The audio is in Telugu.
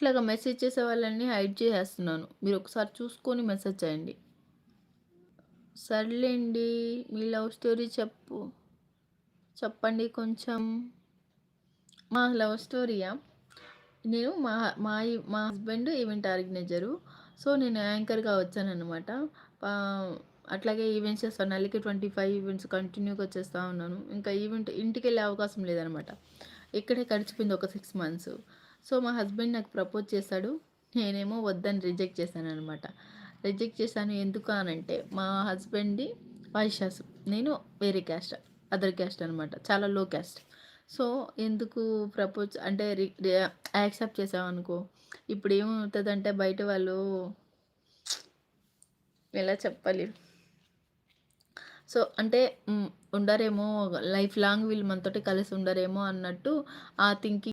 ఇట్లాగా మెసేజ్ చేసే వాళ్ళని హైడ్ చేసేస్తున్నాను. మీరు ఒకసారి చూసుకొని మెసేజ్ చేయండి. సర్లేండి. మీ లవ్ స్టోరీ చెప్పండి కొంచెం. మా లవ్ స్టోరీయా? నేను మా హస్బెండ్ ఈవెంట్ ఆర్గనైజరు. సో, నేను యాంకర్‌గా వచ్చాననమాట. అట్లాగే ఈవెంట్స్ చేస్తాను. నెలకి 25 ఈవెంట్స్ కంటిన్యూగా చేస్తా ఉన్నాను. ఇంకా ఇంటికెళ్ళే అవకాశం లేదనమాట. ఇక్కడే గడిచిపోయింది ఒక 6 మంత్స్. సో, మా హస్బెండ్ నాకు ప్రపోజ్ చేశాడు. నేనేమో వద్దని రిజెక్ట్ చేశాననమాట. రిజెక్ట్ చేశాను ఎందుకు అనంటే, మా హస్బెండ్‌ది వైశ్యాస్. నేను వేరే క్యాస్ట్. అదర్ క్యాస్ట్ అనమాట. చాలా లో క్యాస్ట్. సో, ఎందుకు ప్రపోజ్ అంటే యాక్సెప్ట్ చేసామనుకో, ఇప్పుడేమవుతదంటే బయట వాళ్ళు ఎలా చెప్పాలి? సో, అంటే ఉండరేమో, లైఫ్ లాంగ్ వీళ్ళు మనతోటి కలిసి ఉండరేమో అన్నట్టు ఆ థింకింగ్